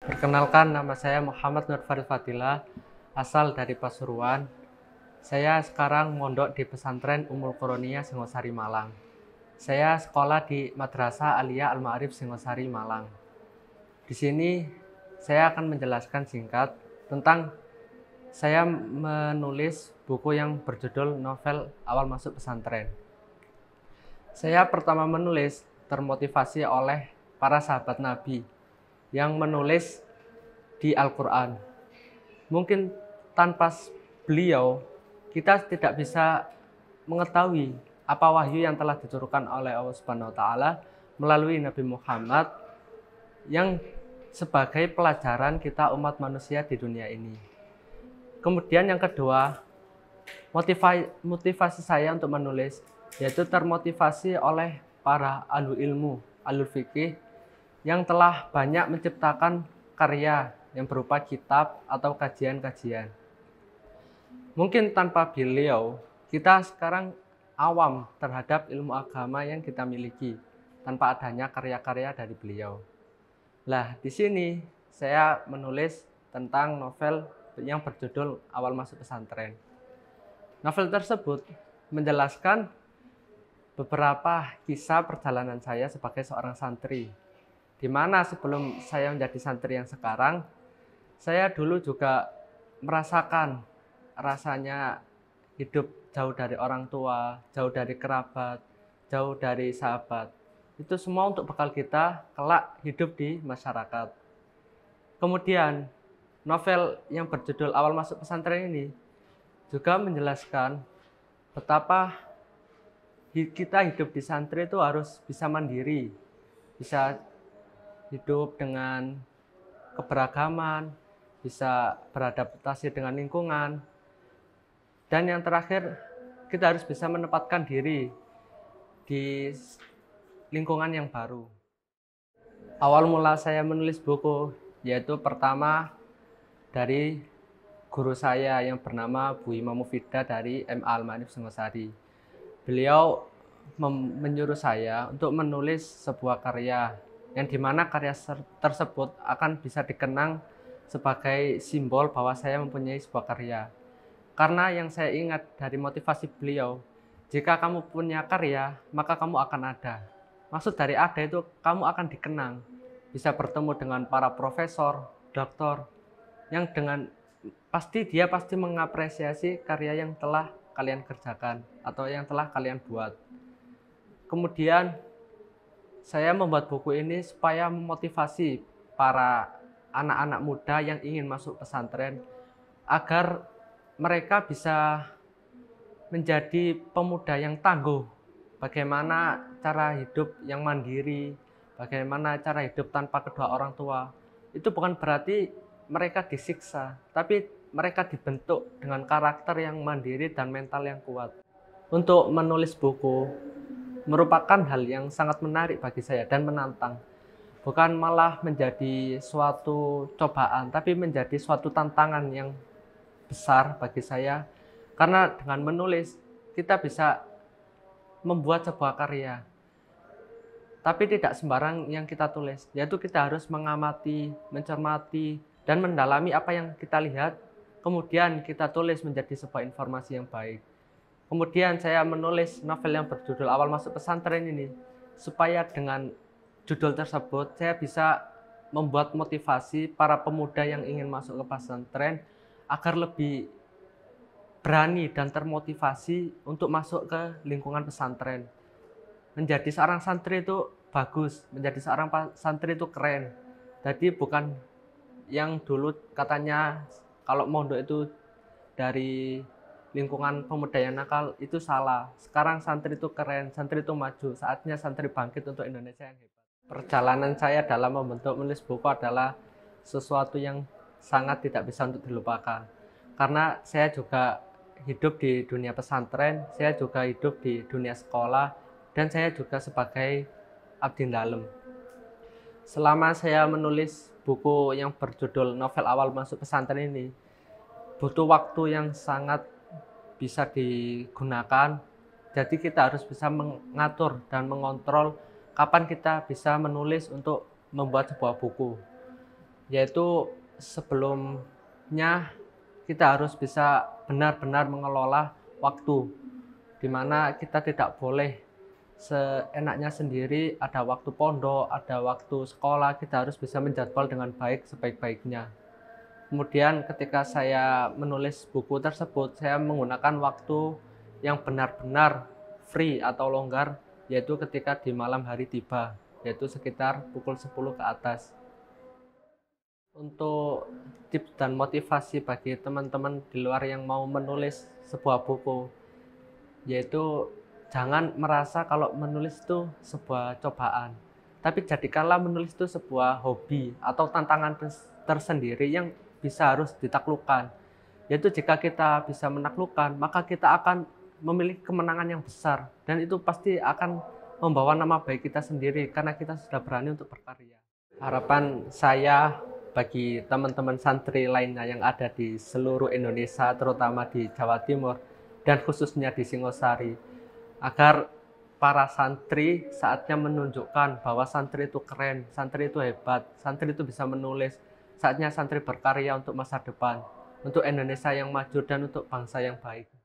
Perkenalkan, nama saya Muhammad Nur Farid Fadilah, asal dari Pasuruan. Saya sekarang mondok di pesantren Ummul Qur'aniyah Singosari Malang. Saya sekolah di Madrasah Aliyah Al-Ma'arif Singosari Malang. Di sini saya akan menjelaskan singkat tentang saya menulis buku yang berjudul Novel Awal Masuk Pesantren. Saya pertama menulis termotivasi oleh para sahabat Nabi yang menulis di Al-Quran. Mungkin tanpa beliau, kita tidak bisa mengetahui apa wahyu yang telah diturunkan oleh Allah Subhanahu wa Ta'ala melalui Nabi Muhammad yang sebagai pelajaran kita umat manusia di dunia ini. Kemudian yang kedua, motivasi saya untuk menulis yaitu termotivasi oleh para ahli ilmu, ahli fikih yang telah banyak menciptakan karya yang berupa kitab atau kajian-kajian. Mungkin tanpa beliau, kita sekarang awam terhadap ilmu agama yang kita miliki tanpa adanya karya-karya dari beliau. Nah, di sini saya menulis tentang novel yang berjudul Awal Masuk Pesantren. Novel tersebut menjelaskan beberapa kisah perjalanan saya sebagai seorang santri, di mana sebelum saya menjadi santri yang sekarang, saya dulu juga merasakan rasanya hidup jauh dari orang tua, jauh dari kerabat, jauh dari sahabat. Itu semua untuk bekal kita kelak hidup di masyarakat. Kemudian, novel yang berjudul Awal Masuk Pesantren ini juga menjelaskan betapa kita hidup di santri itu harus bisa mandiri, bisa hidup dengan keberagaman, bisa beradaptasi dengan lingkungan, dan yang terakhir kita harus bisa menempatkan diri di lingkungan yang baru. Awal mula saya menulis buku yaitu pertama dari guru saya yang bernama Bu Imam Mufidah dari MA Al-Ma'arif Singosari. Beliau menyuruh saya untuk menulis sebuah karya yang dimana karya tersebut akan bisa dikenang sebagai simbol bahwa saya mempunyai sebuah karya. Karena yang saya ingat dari motivasi beliau, jika kamu punya karya, maka kamu akan ada. Maksud dari ada itu kamu akan dikenang, bisa bertemu dengan para profesor, doktor, yang dengan dia pasti mengapresiasi karya yang telah kalian kerjakan atau yang telah kalian buat. Kemudian saya membuat buku ini supaya memotivasi para anak-anak muda yang ingin masuk pesantren agar mereka bisa menjadi pemuda yang tangguh. Bagaimana cara hidup yang mandiri, bagaimana cara hidup tanpa kedua orang tua. Itu bukan berarti mereka disiksa, tapi mereka dibentuk dengan karakter yang mandiri dan mental yang kuat. Untuk menulis buku merupakan hal yang sangat menarik bagi saya dan menantang. Bukan malah menjadi suatu cobaan, tapi menjadi suatu tantangan yang besar bagi saya. Karena dengan menulis, kita bisa membuat sebuah karya. Tapi tidak sembarang yang kita tulis, yaitu kita harus mengamati, mencermati, dan mendalami apa yang kita lihat, kemudian kita tulis menjadi sebuah informasi yang baik. Kemudian saya menulis novel yang berjudul Awal Masuk Pesantren ini, supaya dengan judul tersebut saya bisa membuat motivasi para pemuda yang ingin masuk ke pesantren agar lebih berani dan termotivasi untuk masuk ke lingkungan pesantren. Menjadi seorang santri itu bagus, menjadi seorang santri itu keren. Jadi bukan yang dulu katanya kalau mondok itu dari lingkungan pemuda yang nakal, itu salah. Sekarang santri itu keren, santri itu maju. Saatnya santri bangkit untuk Indonesia yang hebat. Perjalanan saya dalam membentuk menulis buku adalah sesuatu yang sangat tidak bisa untuk dilupakan. Karena saya juga hidup di dunia pesantren, saya juga hidup di dunia sekolah, dan saya juga sebagai abdi dalem. Selama saya menulis buku yang berjudul Novel Awal Masuk Pesantren ini, butuh waktu yang sangat bisa digunakan. Jadi kita harus bisa mengatur dan mengontrol kapan kita bisa menulis untuk membuat sebuah buku. yaitu sebelumnya kita harus bisa benar-benar mengelola waktu, di mana kita tidak boleh seenaknya sendiri. Ada waktu pondok, ada waktu sekolah, kita harus bisa menjadwal dengan baik sebaik-baiknya. Kemudian ketika saya menulis buku tersebut, saya menggunakan waktu yang benar-benar free atau longgar, yaitu ketika di malam hari tiba, yaitu sekitar pukul 10 ke atas. Untuk tips dan motivasi bagi teman-teman di luar yang mau menulis sebuah buku, yaitu jangan merasa kalau menulis itu sebuah cobaan, tapi jadikanlah menulis itu sebuah hobi atau tantangan tersendiri yang bisa harus ditaklukkan. Yaitu jika kita bisa menaklukkan, maka kita akan memiliki kemenangan yang besar, dan itu pasti akan membawa nama baik kita sendiri karena kita sudah berani untuk berkarya. Harapan saya bagi teman-teman santri lainnya yang ada di seluruh Indonesia, terutama di Jawa Timur dan khususnya di Singosari, agar para santri saatnya menunjukkan bahwa santri itu keren, santri itu hebat, santri itu bisa menulis. Saatnya santri berkarya untuk masa depan, untuk Indonesia yang maju dan untuk bangsa yang baik.